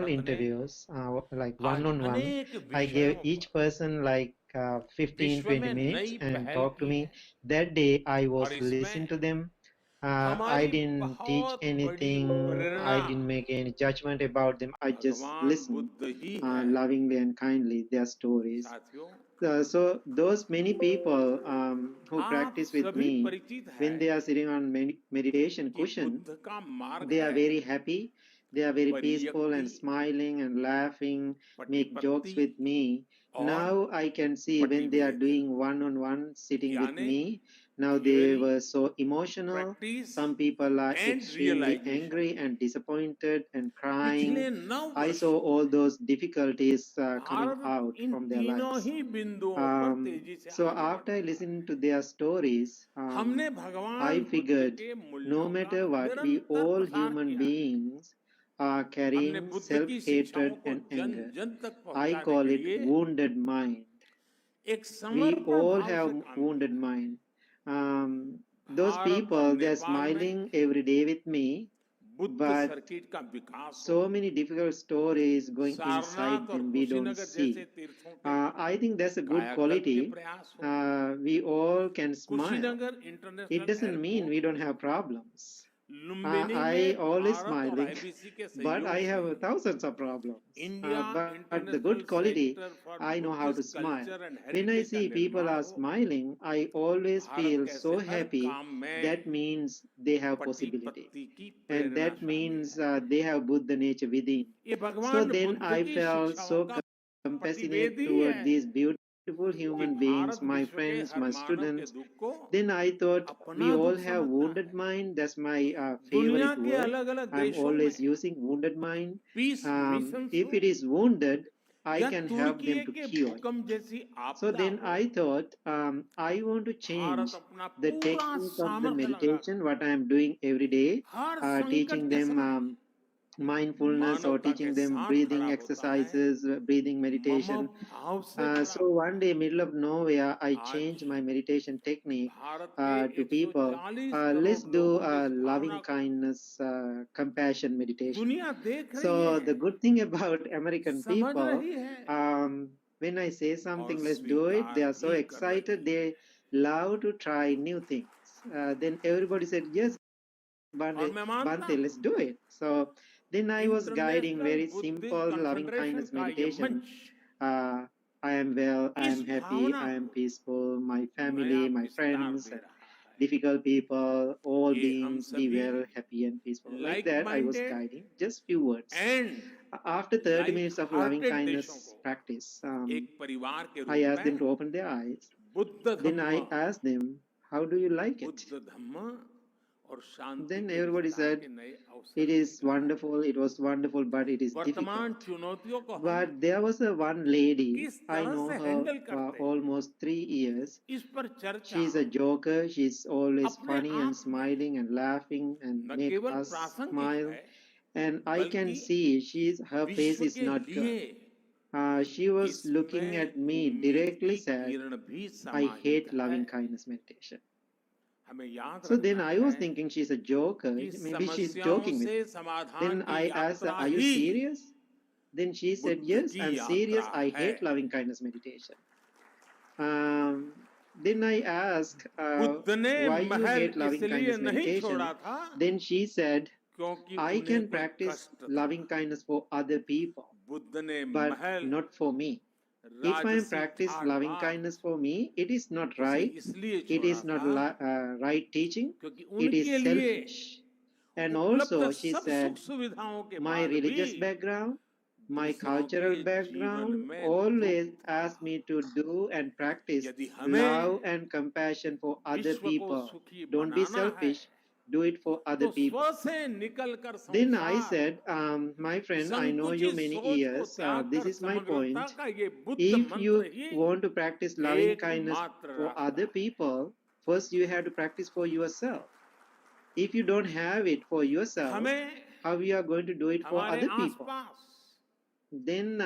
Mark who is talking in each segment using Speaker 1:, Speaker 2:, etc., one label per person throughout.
Speaker 1: interviews, like one-on-one. I gave each person like 15, 20 minutes and talked to me. That day I was listening to them. I didn't teach anything. I didn't make any judgment about them. I just listened lovingly and kindly their stories. So those many people who practice with me, when they are sitting on meditation cushion, they are very happy. They are very peaceful and smiling and laughing, make jokes with me. Now I can see when they are doing one-on-one sitting with me, now they were so emotional. Some people are extremely angry and disappointed and crying. I saw all those difficulties coming out from their lives. So after I listened to their stories, I figured no matter what, we all human beings are carrying self-hatred and anger. I call it wounded mind. We all have wounded mind. Those people, they're smiling every day with me, but so many difficult stories going inside them we don't see. I think that's a good quality. We all can smile. It doesn't mean we don't have problems. I always smiling, but I have thousands of problems. But the good quality, I know how to smile. When I see people are smiling, I always feel so happy. That means they have possibility, and that means they have Buddha nature within. So then I felt so compassionate toward these beautiful human beings, my friends, my students. Then I thought we all have wounded mind. That's my favorite word. I'm always using wounded mind. If it is wounded, I can help them to cure it. So then I thought I want to change the technique of the meditation, what I am doing every day, teaching them mindfulness or teaching them breathing exercises, breathing meditation. So one day, middle of nowhere, I changed my meditation technique to people. Let's do loving kindness, compassion meditation. So the good thing about American people, when I say something, let's do it, they are so excited. They love to try new things. Then everybody said, yes, Bante, let's do it. So then I was guiding very simple loving kindness meditation. I am well, I am happy, I am peaceful, my family, my friends, difficult people, all beings be well, happy and peaceful. Like that I was guiding, just few words. After 30 minutes of loving kindness practice, I asked them to open their eyes. Then I asked them, how do you like it? Then everybody said, it is wonderful, it was wonderful, but it is difficult. But there was one lady, I know her for almost 3 years. She's a joker, she's always funny and smiling and laughing and make us smile. And I can see her face is not good. She was looking at me directly, said, I hate loving kindness meditation. So then I was thinking she's a joker, maybe she's joking with me. Then I asked her, are you serious? Then she said, yes, I'm serious, I hate loving kindness meditation. Then I asked, why you hate loving kindness meditation? Then she said, I can practice loving kindness for other people, but not for me. If I am practice loving kindness for me, it is not right. It is not right teaching. It is selfish. And also, she said, my religious background, my cultural background always asked me to do and practice love and compassion for other people. Don't be selfish. Do it for other people. Then I said, my friend, I know you many years. This is my point. If you want to practice loving kindness for other people, first you have to practice for yourself. If you don't have it for yourself, how you are going to do it for other people? Then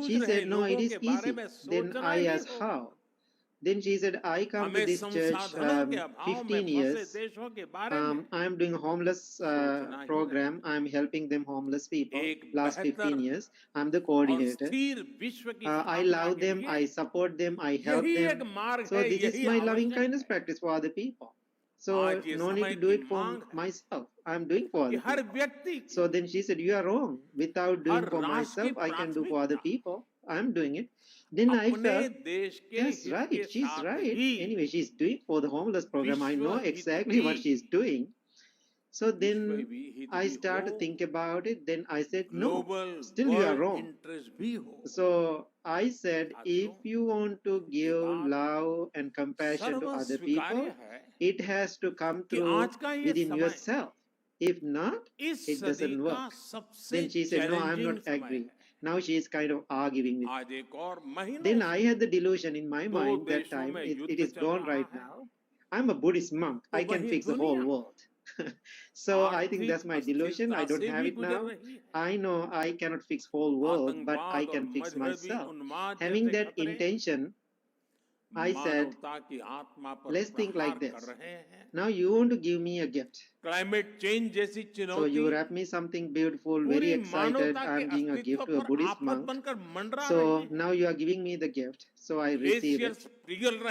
Speaker 1: she said, no, it is easy. Then I asked how. Then she said, I come to this church 15 years. I am doing a homeless program. I am helping them homeless people last 15 years. I am the coordinator. I love them. I support them. I help them. So this is my loving kindness practice for other people. So no need to do it for myself. I am doing for other people. So then she said, you are wrong. Without doing for myself, I can do for other people. I am doing it. Then I felt, yes, right, she's right. Anyway, she's doing for the homeless program. I know exactly what she's doing. So then I started to think about it. Then I said, no, still you are wrong. So I said, if you want to give love and compassion to other people, it has to come through within yourself. If not, it doesn't work. Then she said, no, I'm not agree. Now she is kind of arguing with me. Then I had the delusion in my mind that time, it is gone right now. I'm a Buddhist monk. I can fix the whole world. So I think that's my delusion. I don't have it now. I know I cannot fix whole world, but I can fix myself. Having that intention, I said, let's think like this. Now you want to give me a gift.
Speaker 2: Climate change
Speaker 1: So you wrap me something beautiful, very excited. I'm giving a gift to a Buddhist monk. So now you are giving me the gift. So I receive it.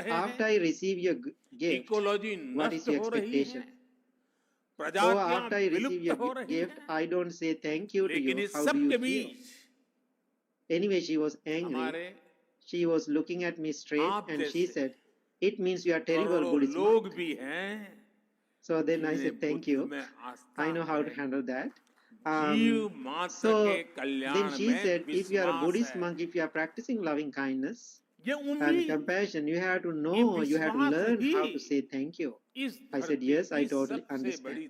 Speaker 1: After I receive your gift, what is your expectation? So after I receive your gift, I don't say thank you to you. How do you feel? Anyway, she was angry. She was looking at me straight and she said, it means you are terrible Buddhist monk. So then I said, thank you. I know how to handle that. So then she said, if you are a Buddhist monk, if you are practicing loving kindness and compassion, you have to know, you have to learn how to say thank you. I said, yes, I totally understand.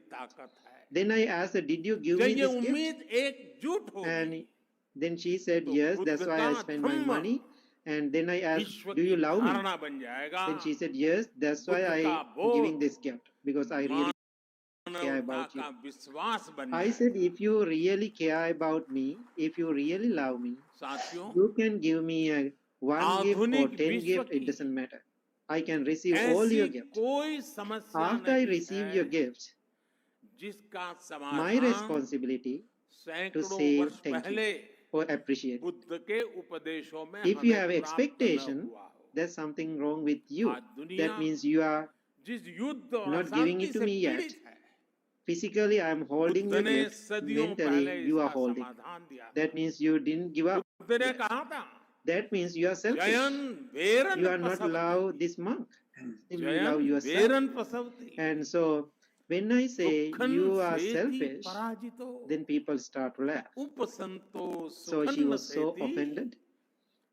Speaker 1: Then I asked her, did you give me this gift? And then she said, yes, that's why I spent my money. And then I asked, do you love me? Then she said, yes, that's why I'm giving this gift, because I really care about you. I said, if you really care about me, if you really love me, you can give me a 1 gift or 10 gift, it doesn't matter. I can receive all your gifts. After I receive your gifts, my responsibility to say thank you or appreciate. If you have expectation, there's something wrong with you. That means you are not giving it to me yet. Physically, I am holding the gift. Mentally, you are holding. That means you didn't give up yet. That means you are selfish. You are not love this monk. You love yourself. And so, when I say you are selfish, then people start to laugh. So she was so offended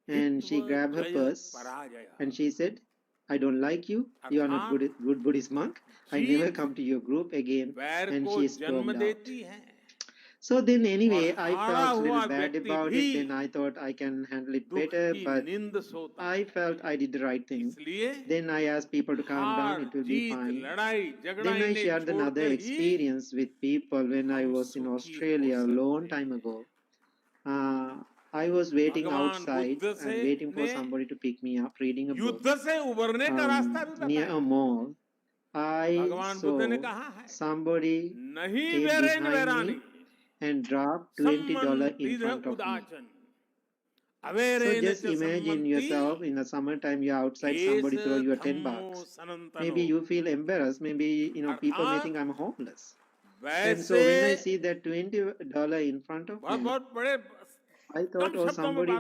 Speaker 1: and she grabbed her purse and she said, I don't like you. You are not good Buddhist monk. I never come to your group again. And she stormed out. So then anyway, I felt a little bad about it. Then I thought I can handle it better, but I felt I did the right thing. Then I asked people to calm down, it will be fine. Then I shared another experience with people when I was in Australia a long time ago. I was waiting outside and waiting for somebody to pick me up, reading a book near a mall. I saw somebody came behind me and dropped $20 in front of me. So just imagine yourself in the summertime, you're outside, somebody throw you $10. Maybe you feel embarrassed. Maybe people may think I'm homeless. And so when I see that $20 in front of me, I thought, oh, somebody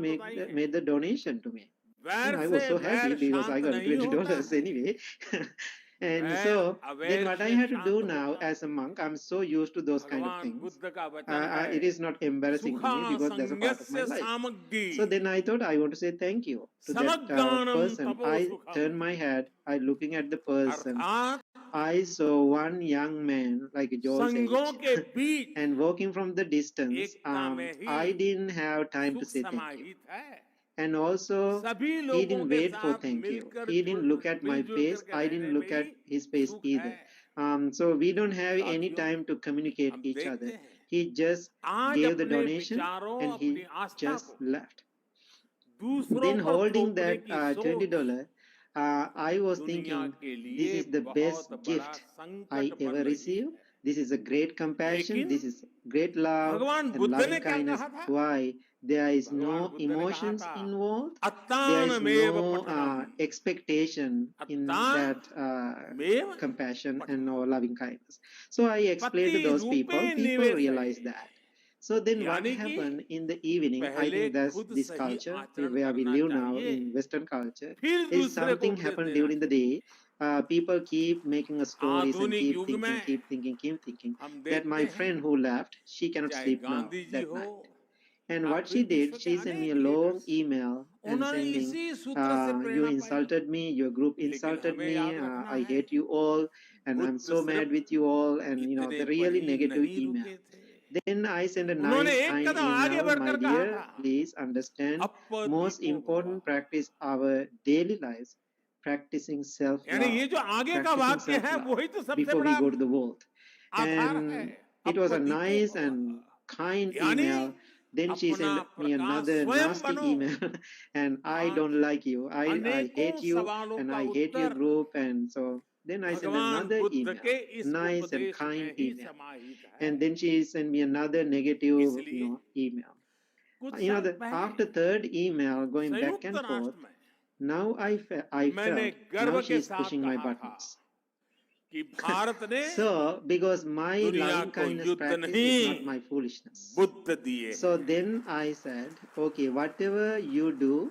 Speaker 1: made the donation to me. And I was so happy because I got $20 anyway. And so then what I had to do now as a monk, I'm so used to those kind of things. It is not embarrassing to me because that's a part of my life. So then I thought I want to say thank you to that person. I turned my head, I looking at the person. I saw one young man, like George age, and walking from the distance. I didn't have time to say thank you. And also, he didn't wait for thank you. He didn't look at my face. I didn't look at his face either. So we don't have any time to communicate each other. He just gave the donation and he just left. Then holding that $20, I was thinking, this is the best gift I ever received. This is a great compassion. This is great love and loving kindness. Why? There is no emotions involved. There is no expectation in that compassion and no loving kindness. So I explained to those people. People realized that. So then what happened in the evening, I think that's this culture where we live now in Western culture, is something happened during the day. People keep making stories and keep thinking that my friend who left, she cannot sleep now that night. And what she did, she sent me a long email and sending, you insulted me, your group insulted me, I hate you all, and I'm so mad with you all, and the really negative email. Then I send a nice kind email, my dear, please understand, most important practice our daily lives, practicing self-love before we go to the world. And it was a nice and kind email. Then she sent me another nasty email, and I don't like you. I hate you, and I hate your group, and so then I sent another email, nice and kind email. And then she sent me another negative email. After third email, going back and forth, now I felt now she's pushing my buttons. So, because my loving kindness practice is not my foolishness. So then I said, okay, whatever you do,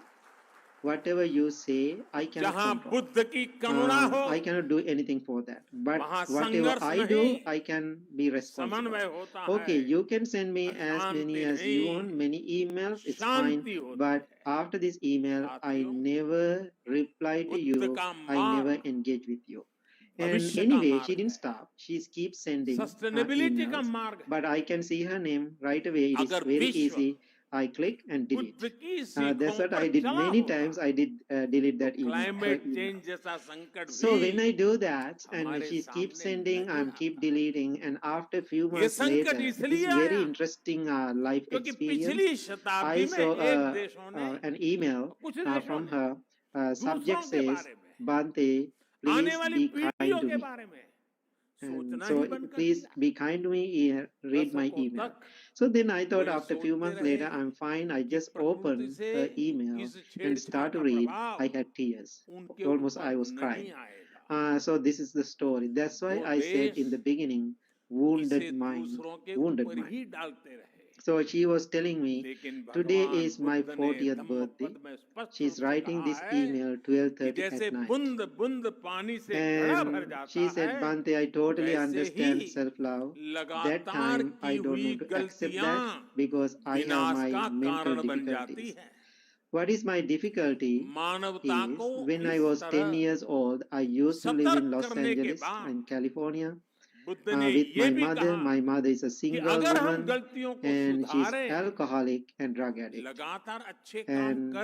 Speaker 1: whatever you say, I cannot control. I cannot do anything for that. But whatever I do, I can be responsible. Okay, you can send me as many as you want, many emails, it's fine. But after this email, I never reply to you. I never engage with you. And anyway, she didn't stop. She keeps sending emails. But I can see her name right away. It is very easy. I click and delete. That's what I did many times. I did delete that email. So when I do that, and she keeps sending, I keep deleting, and after a few months later, this very interesting life experience, I saw an email from her. Subject says, Bhante, please be kind to me. And so please be kind to me, read my email. So then I thought after a few months later, I'm fine. I just opened her email and start to read. I had tears. Almost I was crying. So this is the story. That's why I said in the beginning, wounded mind, wounded mind. So she was telling me, today is my 40th birthday. She's writing this email 12:30 at night. And she said, Bhante, I totally understand self-love. That time I don't want to accept that because I have my mental difficulties. What is my difficulty is when I was 10 years old, I used to live in Los Angeles in California. With my mother. My mother is a single woman and she's alcoholic and drug addict. And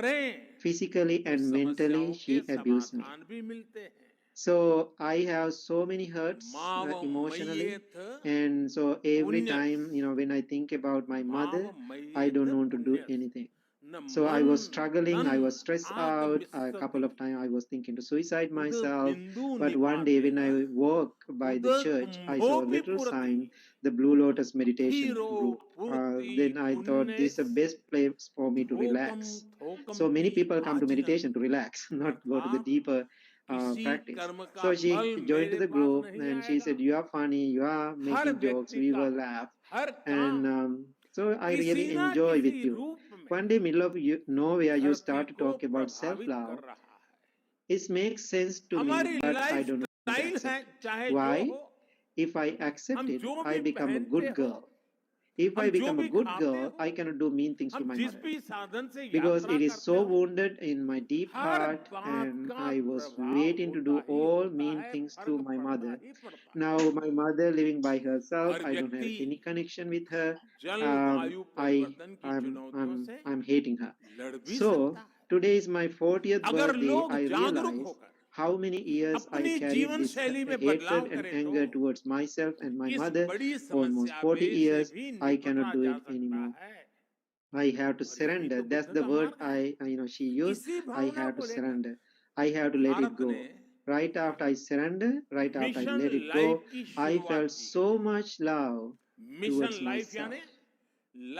Speaker 1: physically and mentally she abused me. So I have so many hurts emotionally, and so every time when I think about my mother, I don't want to do anything. So I was struggling, I was stressed out. A couple of times I was thinking to suicide myself. But one day when I walked by the church, I saw a little sign, the Blue Lotus meditation group. Then I thought this is the best place for me to relax. So many people come to meditation to relax, not go to the deeper practice. So she joined the group and she said, you are funny, you are making jokes, we will laugh. And so I really enjoy with you. One day, middle of nowhere, you start to talk about self-love. It makes sense to me, but I don't accept. Why? If I accept it, I become a good girl. If I become a good girl, I cannot do mean things to my mother. Because it is so wounded in my deep heart, and I was waiting to do all mean things to my mother. Now my mother living by herself, I don't have any connection with her. I'm hating her. So today is my 40th birthday. I realize how many years I carried this hatred and anger towards myself and my mother. Almost 40 years, I cannot do it anymore. I have to surrender. That's the word she used. I have to surrender. I have to let it go. Right after I surrender, right after I let it go, I felt so much love towards myself.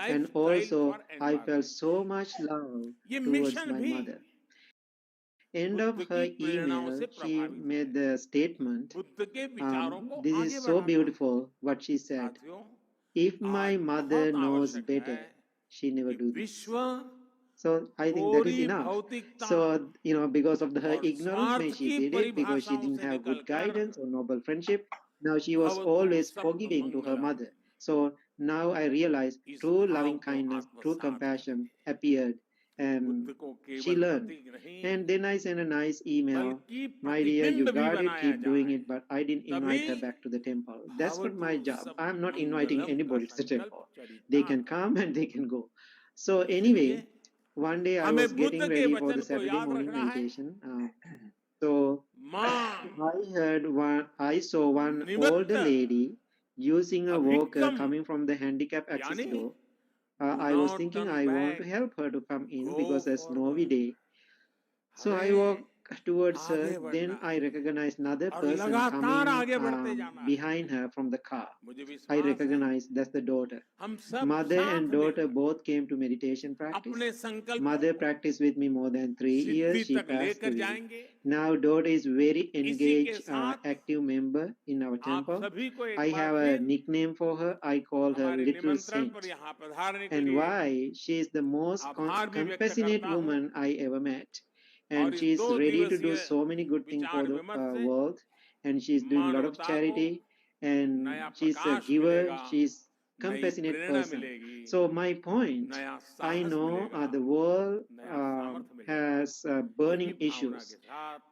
Speaker 1: And also, I felt so much love towards my mother. End of her email, she made the statement, this is so beautiful what she said. If my mother knows better, she never do this. So I think that is enough. So, because of her ignorance, she did it because she didn't have good guidance or noble friendship. Now she was always forgiving to her mother. So now I realize true loving kindness, true compassion appeared, and she learned. And then I sent a nice email, my dear, you got it, keep doing it, but I didn't invite her back to the temple. That's not my job. I'm not inviting anybody to the temple. They can come and they can go. So anyway, one day I was getting ready for the Saturday morning meditation. So I saw one older lady using a walker coming from the handicap access door. I was thinking I want to help her to come in because it's snowy day. So I walked towards her. Then I recognized another person coming behind her from the car. I recognized that's the daughter. Mother and daughter both came to meditation practice. Mother practiced with me more than 3 years. She passed away. Now daughter is very engaged, active member in our temple. I have a nickname for her. I call her Little Saint. And why? She is the most compassionate woman I ever met. And she is ready to do so many good things for the world. And she is doing a lot of charity. And she's a giver. She's compassionate person. So my point, I know the world has burning issues,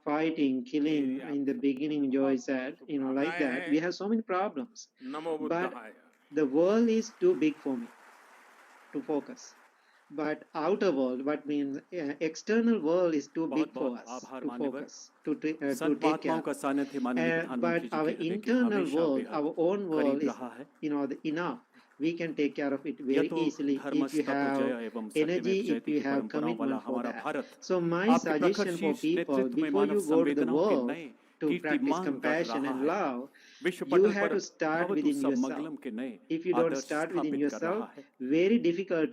Speaker 1: fighting, killing. In the beginning, Joy said, like that. We have so many problems. But the world is too big for me to focus. But outer world, what means external world is too big for us to focus, to take care. But our internal world, our own world is, enough. We can take care of it very easily if you have energy, if you have commitment for that. So my suggestion for people, before you go to the world to practice compassion and love, you have to start within yourself. If you don't start within yourself, very difficult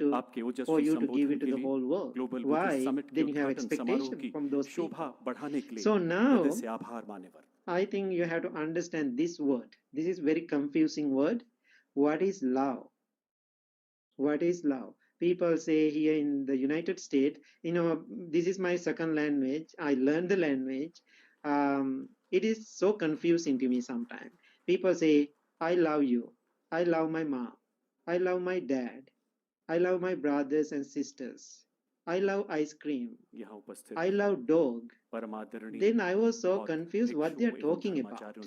Speaker 1: for you to give it to the whole world. Why? Then you have expectation from those people. So now, I think you have to understand this word. This is very confusing word. What is love? What is love? People say here in the United States, this is my second language. I learned the language. It is so confusing to me sometimes. People say, I love you. I love my mom. I love my dad. I love my brothers and sisters. I love ice cream. I love dog. Then I was so confused what they are talking about.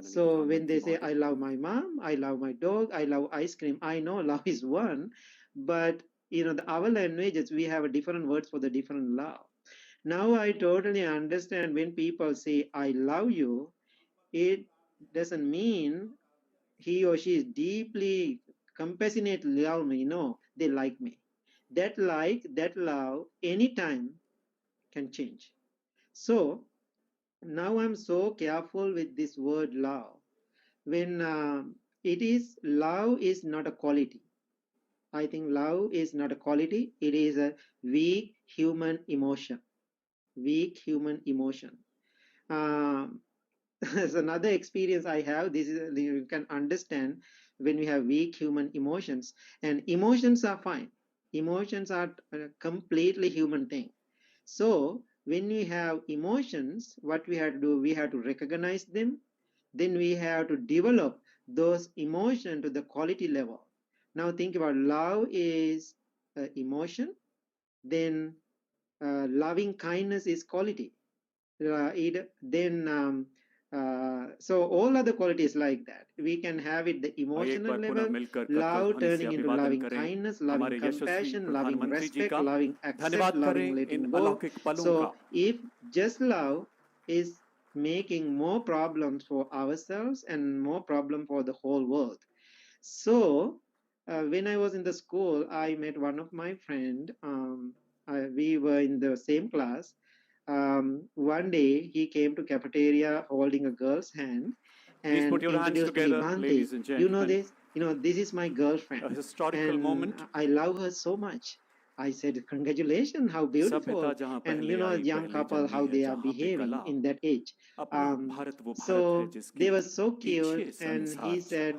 Speaker 1: So when they say, I love my mom, I love my dog, I love ice cream, I know love is one, but our languages, we have a different words for the different love. Now I totally understand when people say, I love you, it doesn't mean he or she is deeply compassionate love me. No, they like me. That love, anytime can change. So now I'm so careful with this word love. When love is not a quality. I think love is not a quality. It is a weak human emotion. Weak human emotion. There's another experience I have. This is, you can understand when we have weak human emotions, and emotions are fine. Emotions are a completely human thing. So when we have emotions, what we have to do, we have to recognize them. Then we have to develop those emotions to the quality level. Now think about love is emotion. Then loving kindness is quality. So all other qualities like that, we can have it the emotional level, love turning into loving kindness, loving compassion, loving respect, loving accept, loving letting go. So if just love is making more problems for ourselves and more problem for the whole world. So when I was in the school, I met one of my friend. We were in the same class. one day he came to cafeteria holding a girl's hand
Speaker 2: Please
Speaker 1: and
Speaker 2: put your hands
Speaker 1: introduced me,
Speaker 2: together,
Speaker 1: Bhante,
Speaker 2: ladies and
Speaker 1: you know
Speaker 2: gentlemen.
Speaker 1: this? This is my girlfriend.
Speaker 2: A historical
Speaker 1: And
Speaker 2: moment.
Speaker 1: I love her so much. I said, congratulations, how beautiful. And young couple, how they are behaving in that age. So they were so cute. And he said,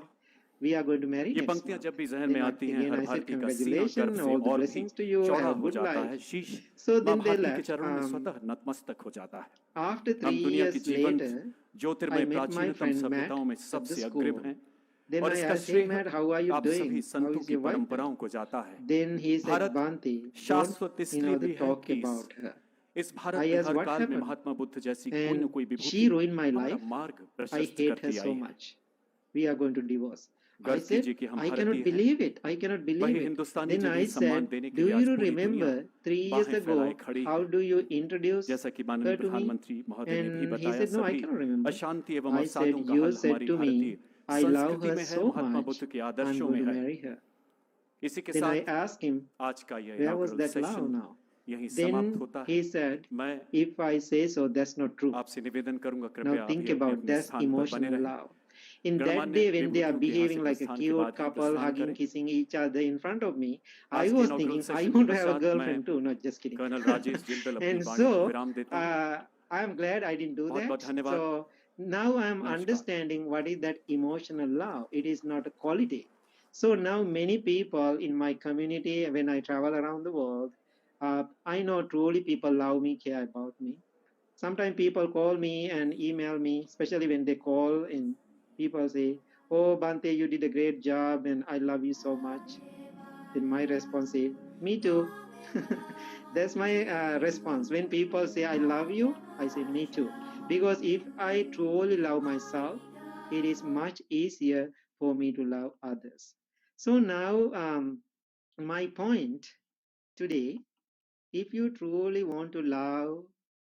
Speaker 1: we are going to marry next month. Then again I said, congratulations, all the blessings to you, have a good life. So then they left. After 3 years later, I met my friend Matt at the school. Then I asked him, Matt, how are you doing? How is your wife? Then he said, Bhante, don't talk about her. I asked, what happened? And she ruined my life. I hate her so much. We are going to divorce. I said, I cannot believe it. I cannot believe it. Then I said, do you remember 3 years ago, how do you introduce her to me? And he said, no, I cannot remember. I said, you said to me, I love her so much, I'm going to marry her. Then I asked him, where was that love now? Then he said, if I say so, that's not true. Now think about that's emotional love. In that day, when they are behaving like a cute couple, hugging, kissing each other in front of me, I was thinking, I want to have a girlfriend too. Not just kidding. And so, I'm glad I didn't do that. So now I'm understanding what is that emotional love. It is not a quality. So now many people in my community, when I travel around the world, I know truly people love me, care about me. Sometimes people call me and email me, especially when they call and people say, oh, Bhante, you did a great job and I love you so much. Then my response is, me too. That's my response. When people say, I love you, I say, me too. Because if I truly love myself, it is much easier for me to love others. So now, my point today, if you truly want to love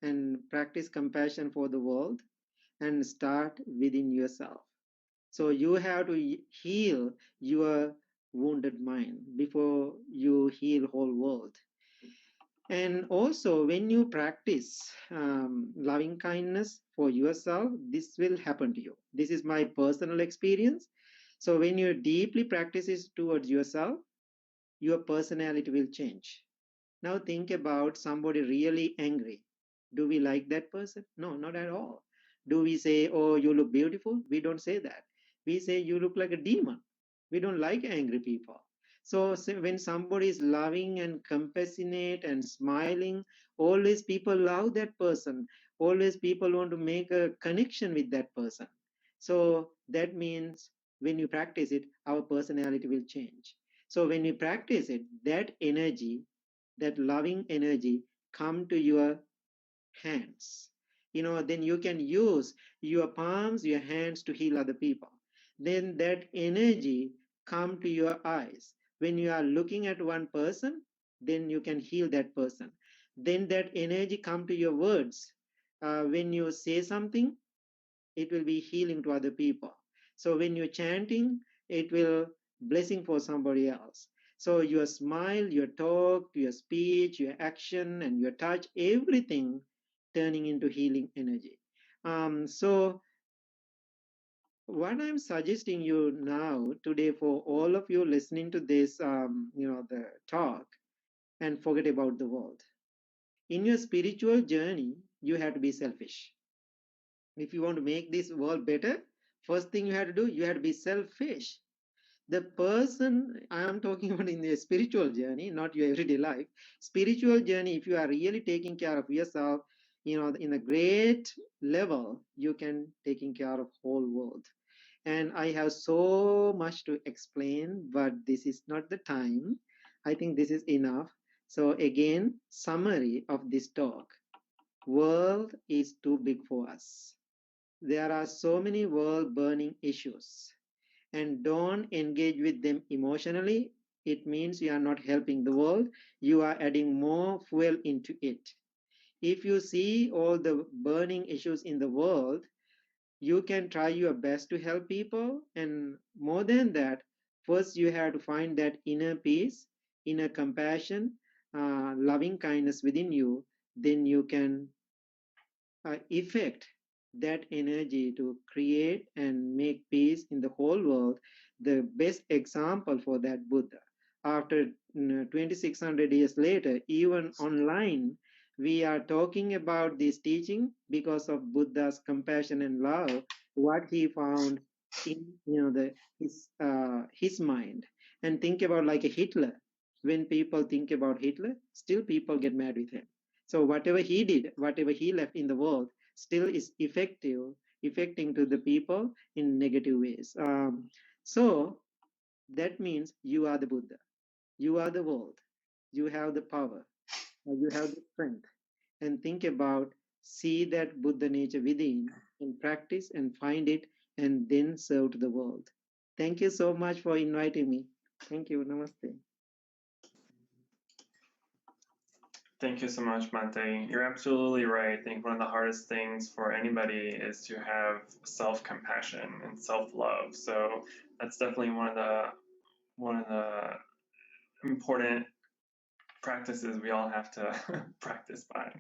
Speaker 1: and practice compassion for the world, and start within yourself. So you have to heal your wounded mind before you heal whole world. And also when you practice loving kindness for yourself, this will happen to you. This is my personal experience. So when you deeply practice it towards yourself, your personality will change. Now think about somebody really angry. Do we like that person? No, not at all. Do we say, oh, you look beautiful? We don't say that. We say, you look like a demon. We don't like angry people. So when somebody is loving and compassionate and smiling, always people love that person. Always people want to make a connection with that person. So that means when you practice it, our personality will change. So when you practice it, that energy, that loving energy come to your hands. Then you can use your palms, your hands to heal other people. Then that energy come to your eyes. When you are looking at one person, then you can heal that person. Then that energy come to your words. When you say something, it will be healing to other people. So when you're chanting, it will blessing for somebody else. So your smile, your talk, your speech, your action, and your touch, everything turning into healing energy. So what I'm suggesting you now today for all of you listening to this, the talk, and forget about the world. In your spiritual journey, you have to be selfish. If you want to make this world better, first thing you have to do, you have to be selfish. The person I am talking about in the spiritual journey, not your everyday life, spiritual journey, if you are really taking care of yourself, in a great level, you can taking care of whole world. And I have so much to explain, but this is not the time. I think this is enough. So again, summary of this talk. World is too big for us. There are so many world burning issues, and don't engage with them emotionally. It means you are not helping the world. You are adding more fuel into it. If you see all the burning issues in the world, you can try your best to help people. And more than that, first you have to find that inner peace, inner compassion, loving kindness within you. Then you can effect that energy to create and make peace in the whole world. The best example for that Buddha. After 2600 years later, even online, we are talking about this teaching because of Buddha's compassion and love, what he found in his mind. And think about like a Hitler. When people think about Hitler, still people get mad with him. So whatever he did, whatever he left in the world, still is affecting to the people in negative ways. So that means you are the Buddha, you are the world, you have the power, you have the strength, and think about, see that Buddha nature within and practice and find it and then serve to the world. Thank you so much for inviting me. Thank you. Namaste.
Speaker 2: Thank you so much, Mate. You're absolutely right. I think one of the hardest things for anybody is to have self-compassion and self-love. So that's definitely one of the important practices we all have to practice by.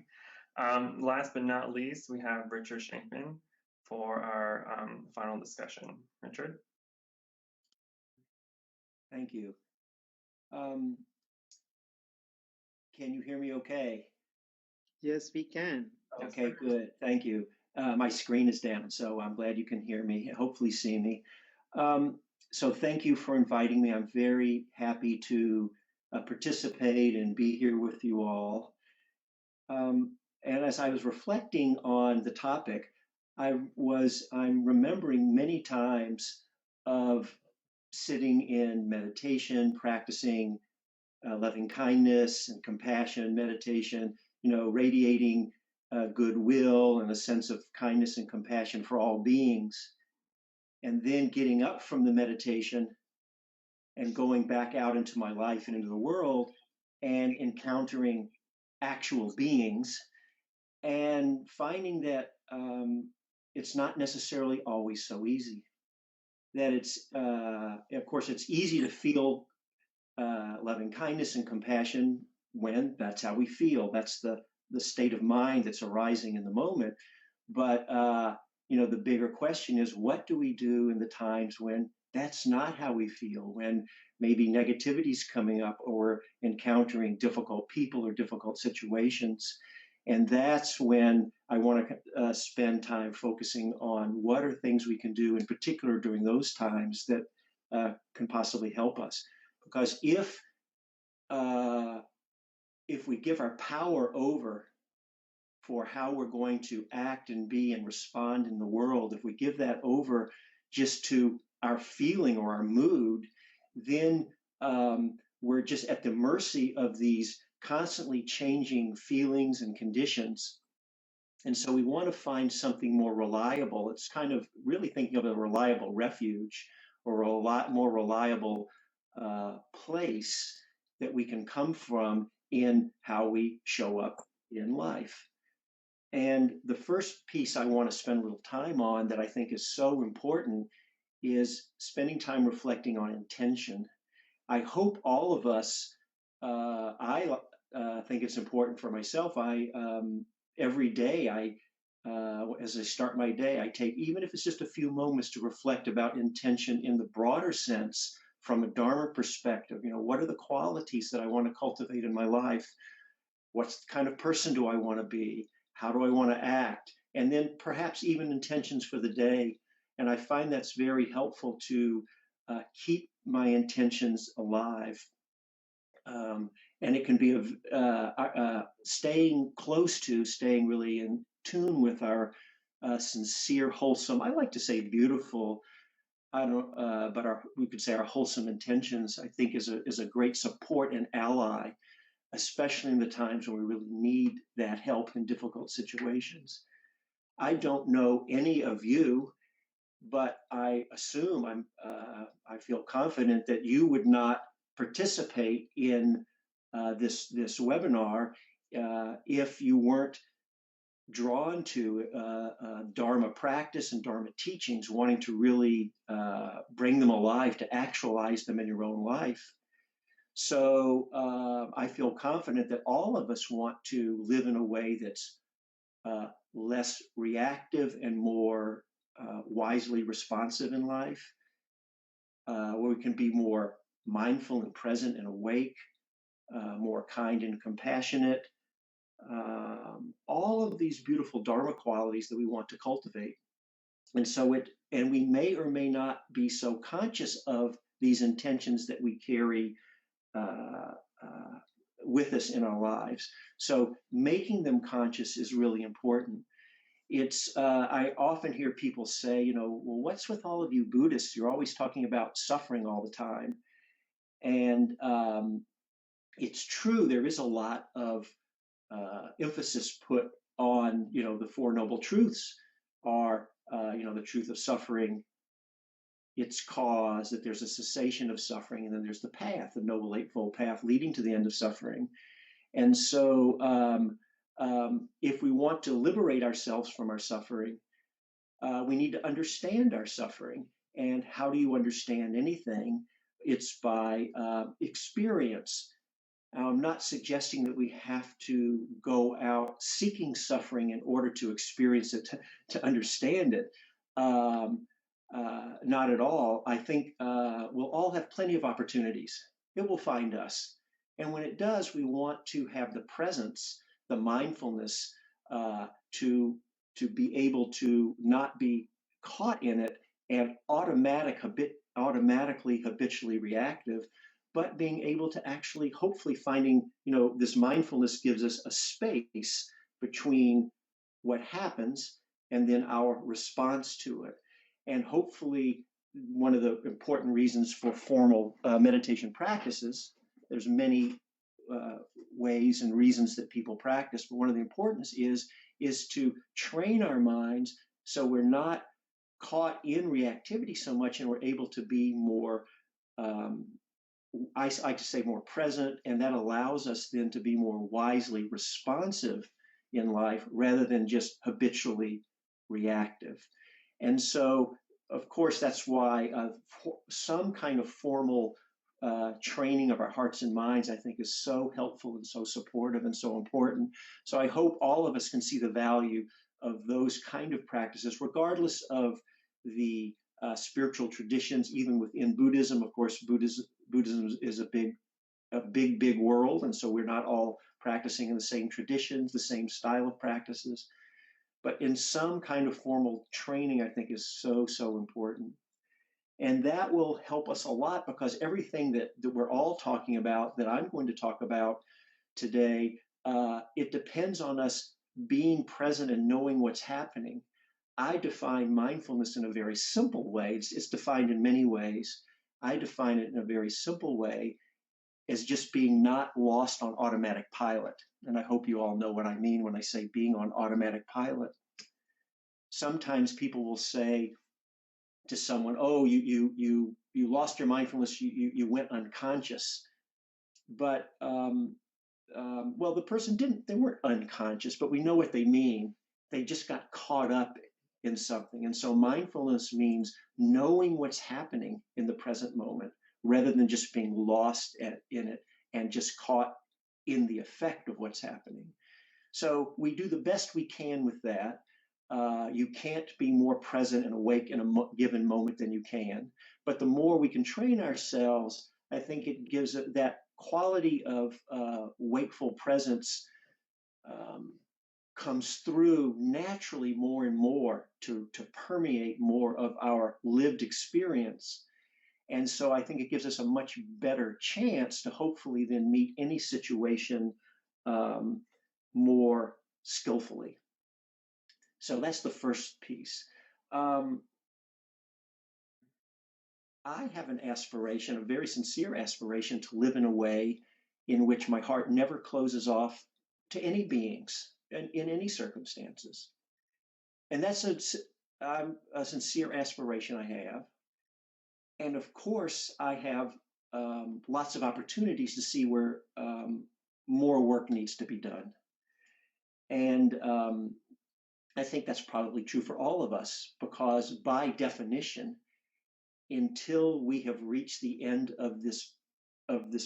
Speaker 2: Last but not least, we have Richard Shankman for our final discussion. Richard?
Speaker 3: Thank you. Can you hear me okay?
Speaker 1: Yes, we can.
Speaker 3: Okay, good. Thank you. My screen is down, so I'm glad you can hear me, hopefully see me. So thank you for inviting me. I'm very happy to participate and be here with you all. And as I was reflecting on the topic, I'm remembering many times of sitting in meditation, practicing loving kindness and compassion, meditation, radiating goodwill and a sense of kindness and compassion for all beings. And then getting up from the meditation and going back out into my life and into the world and encountering actual beings and finding that it's not necessarily always so easy. That it's, of course, it's easy to feel loving kindness and compassion when that's how we feel. That's the state of mind that's arising in the moment. But, the bigger question is, what do we do in the times when that's not how we feel, when maybe negativity is coming up or encountering difficult people or difficult situations? And that's when I want to spend time focusing on what are things we can do in particular during those times that can possibly help us. Because if we give our power over for how we're going to act and be and respond in the world, if we give that over just to our feeling or our mood, then we're just at the mercy of these constantly changing feelings and conditions. And so we want to find something more reliable. It's kind of really thinking of a reliable refuge or a lot more reliable place that we can come from in how we show up in life. And the first piece I want to spend a little time on that I think is so important is spending time reflecting on intention. I hope all of us, I think it's important for myself. Every day, as I start my day, I take, even if it's just a few moments, to reflect about intention in the broader sense from a Dharma perspective. What are the qualities that I want to cultivate in my life? What kind of person do I want to be? How do I want to act? And then perhaps even intentions for the day. And I find that's very helpful to keep my intentions alive. And it can be staying really in tune with our sincere, wholesome, I like to say beautiful, we could say our wholesome intentions, I think is a great support and ally, especially in the times when we really need that help in difficult situations. I don't know any of you, but I assume I feel confident that you would not participate in this webinar if you weren't drawn to Dharma practice and Dharma teachings, wanting to really bring them alive, to actualize them in your own life. So I feel confident that all of us want to live in a way that's less reactive and more wisely responsive in life, where we can be more mindful and present and awake, more kind and compassionate. All of these beautiful Dharma qualities that we want to cultivate. And so we may or may not be so conscious of these intentions that we carry with us in our lives. So making them conscious is really important. I often hear people say, well, what's with all of you Buddhists? You're always talking about suffering all the time. And it's true, there is a lot of emphasis put on, the Four Noble Truths are, the truth of suffering, its cause, that there's a cessation of suffering, and then there's the path, the Noble Eightfold Path leading to the end of suffering. And so if we want to liberate ourselves from our suffering, we need to understand our suffering. And how do you understand anything? It's by experience. Now, I'm not suggesting that we have to go out seeking suffering in order to experience it, to understand it. Not at all. I think we'll all have plenty of opportunities. It will find us. And when it does, we want to have the presence, the mindfulness to be able to not be caught in it and automatically habitually reactive, but being able to actually hopefully finding, this mindfulness gives us a space between what happens and then our response to it. And hopefully one of the important reasons for formal meditation practices, there's many ways and reasons that people practice, but one of the importance is to train our minds so we're not caught in reactivity so much and we're able to be more, I like to say more present, and that allows us then to be more wisely responsive in life rather than just habitually reactive. And so, of course, that's why some kind of formal training of our hearts and minds, I think, is so helpful and so supportive and so important. So I hope all of us can see the value of those kind of practices, regardless of the spiritual traditions, even within Buddhism. Of course, Buddhism is a big world, and so we're not all practicing in the same traditions, the same style of practices. But in some kind of formal training, I think is so important. And that will help us a lot, because everything that we're all talking about, that I'm going to talk about today, it depends on us being present and knowing what's happening. I define mindfulness in a very simple way. It's defined in many ways. I define it in a very simple way as just being not lost on automatic pilot. And I hope you all know what I mean when I say being on automatic pilot. Sometimes people will say to someone, "Oh, you lost your mindfulness. You went unconscious." But well, the person didn't. They weren't unconscious, but we know what they mean. They just got caught up in something. And so mindfulness means knowing what's happening in the present moment, rather than just being lost in it and just caught in the effect of what's happening. So we do the best we can with that. You can't be more present and awake in a given moment than you can. But the more we can train ourselves, I think it gives it that quality of wakeful presence comes through naturally more and more to permeate more of our lived experience. And so I think it gives us a much better chance to hopefully then meet any situation more skillfully. So that's the first piece. I have an aspiration, a very sincere aspiration, to live in a way in which my heart never closes off to any beings in any circumstances. And that's a sincere aspiration I have. And of course, I have lots of opportunities to see where more work needs to be done. And I think that's probably true for all of us, because by definition, until we have reached the end of this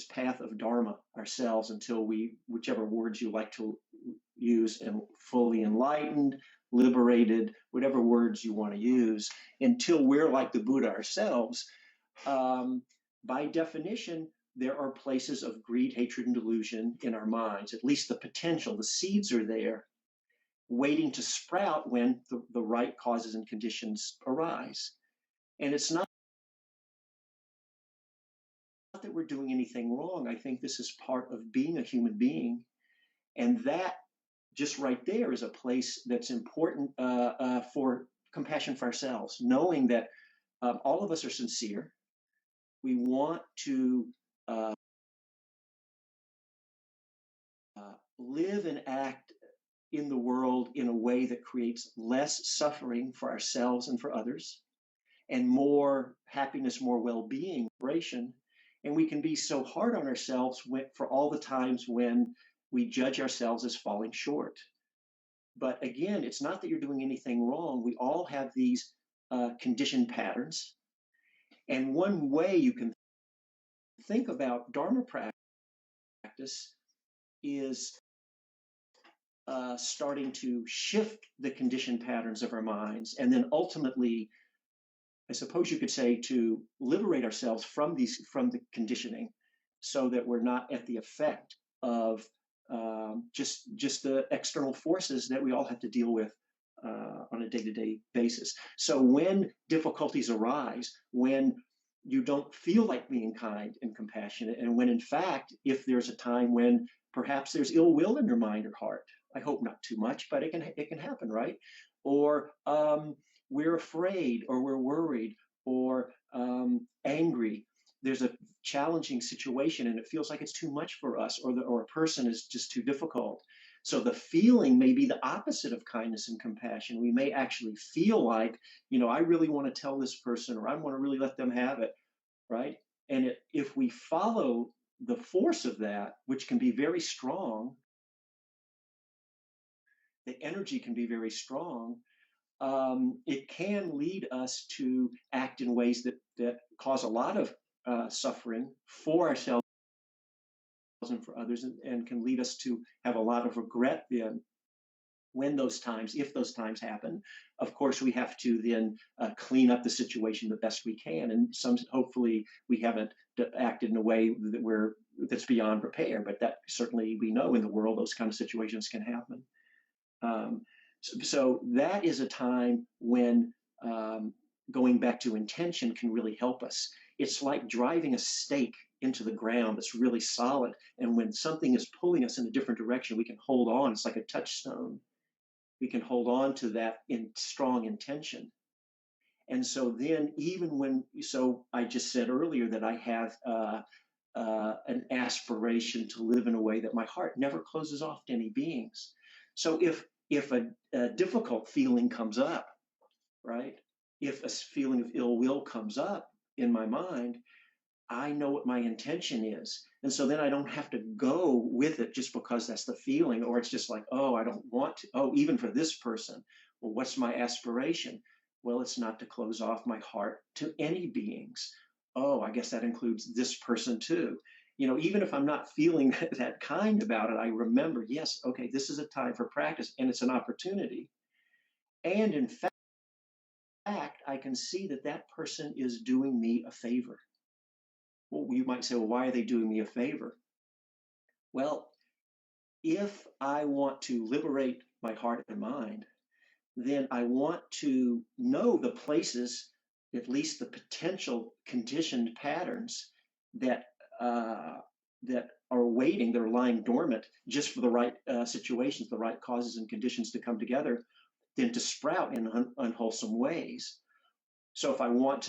Speaker 3: path of Dharma ourselves, until we, whichever words you like to use fully enlightened, liberated, whatever words you want to use, until we're like the Buddha ourselves. By definition, there are places of greed, hatred, and delusion in our minds. At least the potential, the seeds are there, waiting to sprout when the right causes and conditions arise. And it's not that we're doing anything wrong. I think this is part of being a human being. And that just right there is a place that's important for compassion for ourselves, knowing that all of us are sincere. We want to live and act in the world in a way that creates less suffering for ourselves and for others, and more happiness, more well-being, vibration. And we can be so hard on ourselves for all the times when we judge ourselves as falling short. But again, it's not that you're doing anything wrong. We all have these conditioned patterns. And one way you can think about Dharma practice is starting to shift the conditioned patterns of our minds, and then ultimately, I suppose you could say, to liberate ourselves from the conditioning, so that we're not at the effect of just the external forces that we all have to deal with on a day-to-day basis. So when difficulties arise, when you don't feel like being kind and compassionate, and when in fact, if there's a time when perhaps there's ill will in your mind or heart, I hope not too much, but it can happen, right? Or we're afraid, or we're worried, or angry. There's a challenging situation and it feels like it's too much for us, or a person is just too difficult. So the feeling may be the opposite of kindness and compassion. We may actually feel like, I really want to tell this person, or I want to really let them have it, right? And if we follow the force of that, which can be very strong, the energy can be very strong, it can lead us to act in ways that cause a lot of suffering for ourselves and for others, and can lead us to have a lot of regret then if those times happen. Of course, we have to then clean up the situation the best we can, and hopefully we haven't acted in a way that's beyond repair, but that certainly we know in the world those kind of situations can happen. So that is a time when going back to intention can really help us. It's like driving a stake into the ground that's really solid, and when something is pulling us in a different direction, we can hold on. It's like a touchstone. We can hold on to that in strong intention. And so then so I just said earlier that I have an aspiration to live in a way that my heart never closes off to any beings. So if a difficult feeling comes up, right? If a feeling of ill will comes up in my mind, I know what my intention is. And so then I don't have to go with it just because that's the feeling, or it's just like, I don't want to. Even for this person, well, what's my aspiration? Well, it's not to close off my heart to any beings. I guess that includes this person too. Even if I'm not feeling that kind about it, I remember, yes, okay, this is a time for practice, and it's an opportunity. And in fact, I can see that person is doing me a favor. Well, you might say, well, why are they doing me a favor? Well, if I want to liberate my heart and mind, then I want to know the places, at least the potential conditioned patterns that are waiting, that are lying dormant just for the right situations, the right causes and conditions to come together, then to sprout in unwholesome ways. So if I want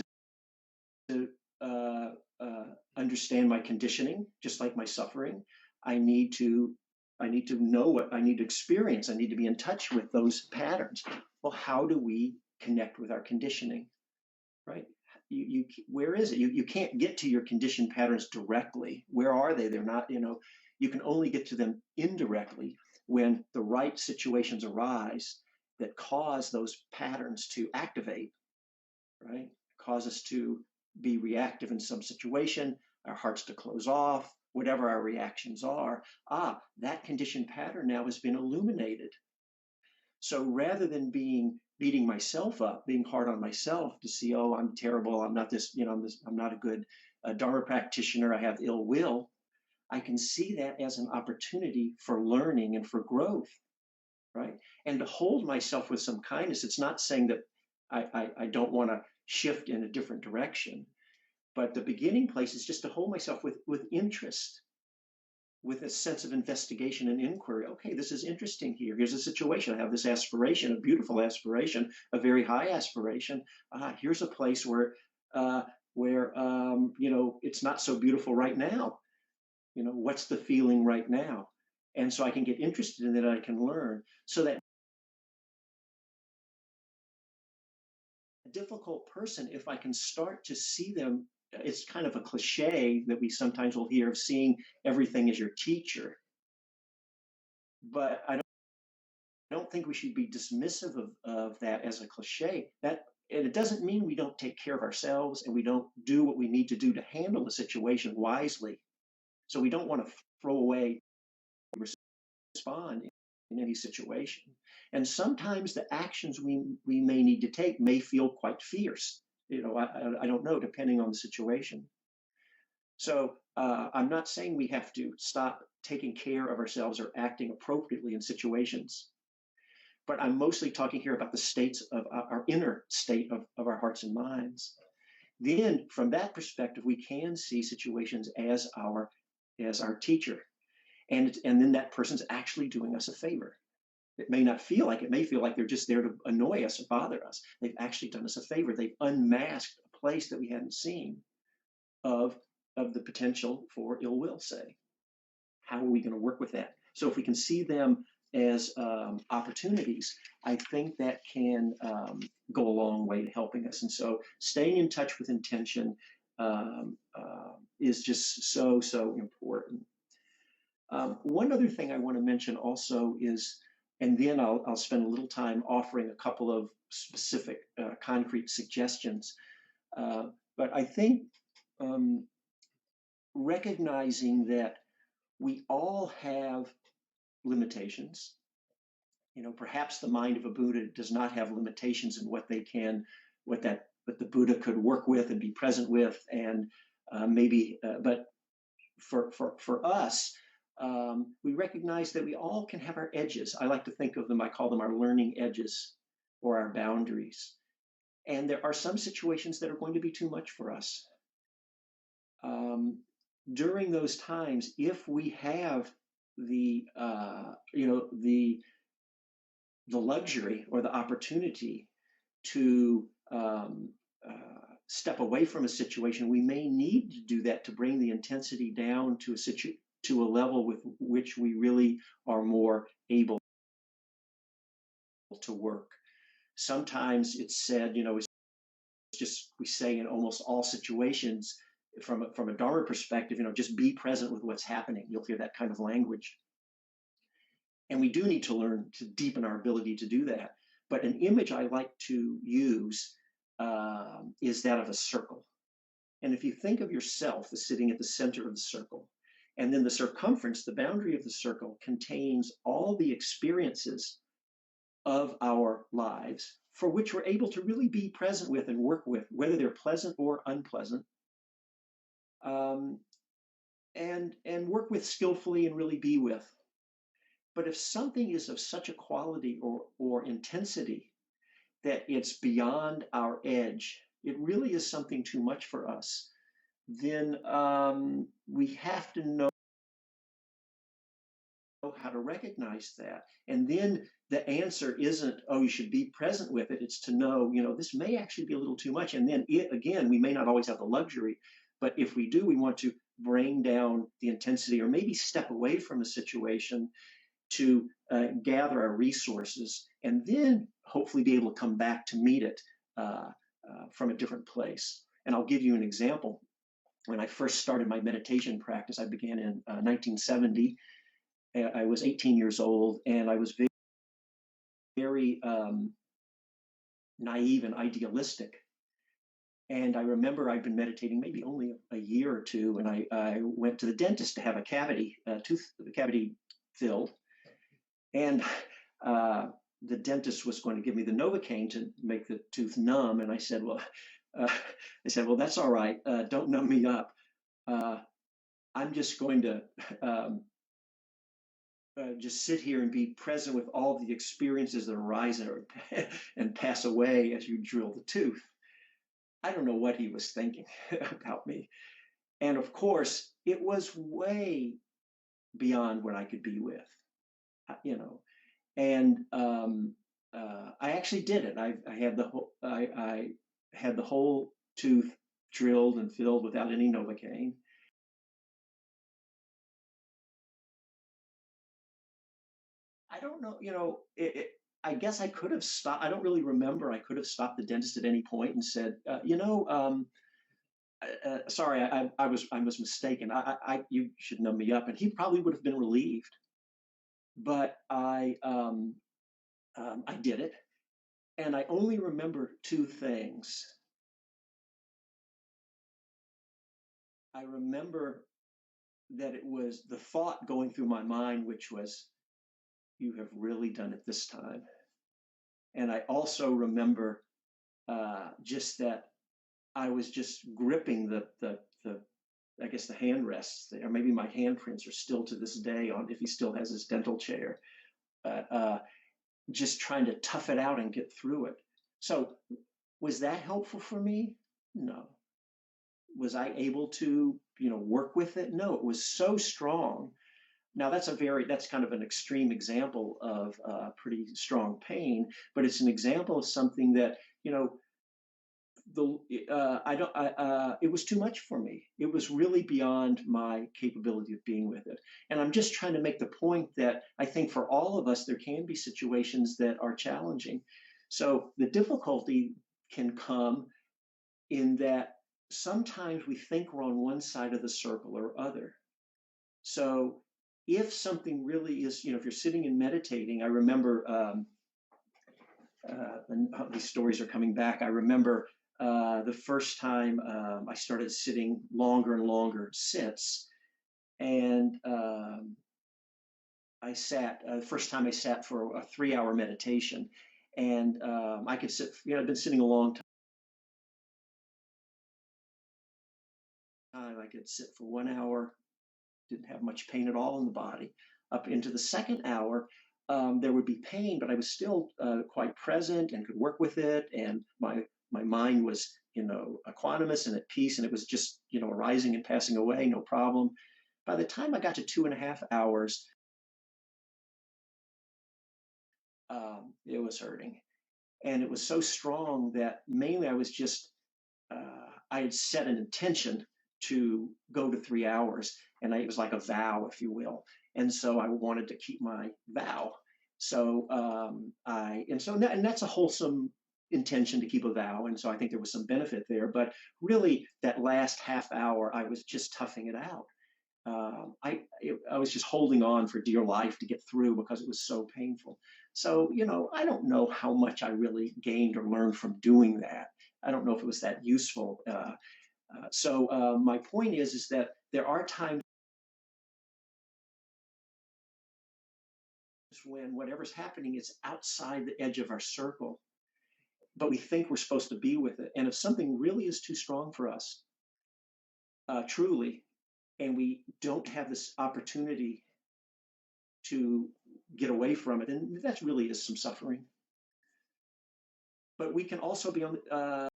Speaker 3: to understand my conditioning, just like my suffering, I need to know what I need to experience. I need to be in touch with those patterns. Well, how do we connect with our conditioning, right? Where is it? You can't get to your conditioned patterns directly. Where are they? They're not, you can only get to them indirectly when the right situations arise that cause those patterns to activate, right? Cause us to be reactive in some situation, our hearts to close off, whatever our reactions are, that conditioned pattern now has been illuminated. So rather than beating myself up, being hard on myself to see, oh, I'm terrible, I'm not this, I'm not a good Dharma practitioner, I have ill will, I can see that as an opportunity for learning and for growth, right? And to hold myself with some kindness. It's not saying that I don't want to shift in a different direction, but the beginning place is just to hold myself with interest, with a sense of investigation and inquiry. Okay, this is interesting here. Here's a situation. I have this aspiration, a beautiful aspiration, a very high aspiration. Here's a place where it's not so beautiful right now. What's the feeling right now? And so I can get interested in it, I can learn. So that difficult person, if I can start to see them, it's kind of a cliche that we sometimes will hear of seeing everything as your teacher. But I don't think we should be dismissive of that as a cliche. And it doesn't mean we don't take care of ourselves and we don't do what we need to do to handle the situation wisely. So we don't want to throw away, respond in any situation. And sometimes the actions we may need to take may feel quite fierce. I don't know, depending on the situation. So I'm not saying we have to stop taking care of ourselves or acting appropriately in situations. But I'm mostly talking here about the states of our inner state of our hearts and minds. Then from that perspective, we can see situations as our teacher. And then that person's actually doing us a favor. It may not feel like it. It may feel like they're just there to annoy us or bother us. They've actually done us a favor. They've unmasked a place that we hadn't seen of the potential for ill will, say. How are we going to work with that? So if we can see them as opportunities, I think that can go a long way to helping us. And so staying in touch with intention is just so, so important. One other thing I want to mention also is, and then I'll spend a little time offering a couple of specific concrete suggestions. But I think recognizing that we all have limitations. Perhaps the mind of a Buddha does not have limitations in what the Buddha could work with and be present with, and but for us, we recognize that we all can have our edges. I like to think of them, I call them our learning edges or our boundaries. And there are some situations that are going to be too much for us. During those times, if we have the luxury or the opportunity to step away from a situation, we may need to do that to bring the intensity down to a level with which we really are more able to work. Sometimes it's said, it's just, we say in almost all situations, from a Dharma perspective, just be present with what's happening. You'll hear that kind of language. And we do need to learn to deepen our ability to do that. But an image I like to use is that of a circle. And if you think of yourself as sitting at the center of the circle, and then the circumference, the boundary of the circle, contains all the experiences of our lives for which we're able to really be present with and work with, whether they're pleasant or unpleasant, and work with skillfully and really be with. But if something is of such a quality or intensity that it's beyond our edge, it really is something too much for us, then we have to know how to recognize that. And then the answer isn't, oh, you should be present with it. It's to know, this may actually be a little too much. And then again, we may not always have the luxury, but if we do, we want to bring down the intensity or maybe step away from a situation to gather our resources and then hopefully be able to come back to meet it from a different place. And I'll give you an example. When I first started my meditation practice, I began in 1970. I was 18 years old, and I was very naive and idealistic. And I remember I'd been meditating maybe only a year or two, and I went to the dentist to have a tooth cavity filled. And the dentist was going to give me the Novocaine to make the tooth numb. And I said, well, that's all right. Don't numb me up. I'm just going to just sit here and be present with all the experiences that arise and pass away as you drill the tooth. I don't know what he was thinking about me. And of course, it was way beyond what I could be with, And I actually did it. I had the whole tooth drilled and filled without any Novocaine. I don't know, I guess I could have stopped. I don't really remember. I could have stopped the dentist at any point and said, sorry, I was mistaken. You should numb me up. And he probably would have been relieved. But I did it. And I only remember two things. I remember that it was the thought going through my mind, which was, you have really done it this time. And I also remember just that I was just gripping the I guess the hand rests, or maybe my handprints are still to this day on if he still has his dental chair, just trying to tough it out and get through it. So was that helpful for me? No. Was I able to, work with it? No, it was so strong. Now that's kind of an extreme example of pretty strong pain, but it's an example of something that, it was too much for me. It was really beyond my capability of being with it. And I'm just trying to make the point that I think for all of us, there can be situations that are challenging. So the difficulty can come in that sometimes we think we're on one side of the circle or other. So if something really is, if you're sitting and meditating, I remember, and these stories are coming back. I remember the first time I started sitting longer and longer sits, and I sat, the first time I sat for a 3-hour meditation, and I could sit, I've been sitting a long time. I could sit for 1 hour, didn't have much pain at all in the body. Up into the second hour, there would be pain, but I was still quite present and could work with it. And my mind was, equanimous and at peace, and it was just, arising and passing away, no problem. By the time I got to 2.5 hours, it was hurting. And it was so strong that mainly I was just, I had set an intention to go to 3 hours, and it was like a vow, if you will. And so I wanted to keep my vow. So and that's a wholesome intention to keep a vow. And so I think there was some benefit there. But really, that last half hour, I was just toughing it out. I was just holding on for dear life to get through because it was so painful. So, I don't know how much I really gained or learned from doing that. I don't know if it was that useful. So my point is that there are times when whatever's happening is outside the edge of our circle, but we think we're supposed to be with it. And if something really is too strong for us, truly, and we don't have this opportunity to get away from it, then that really is some suffering. But we can also be on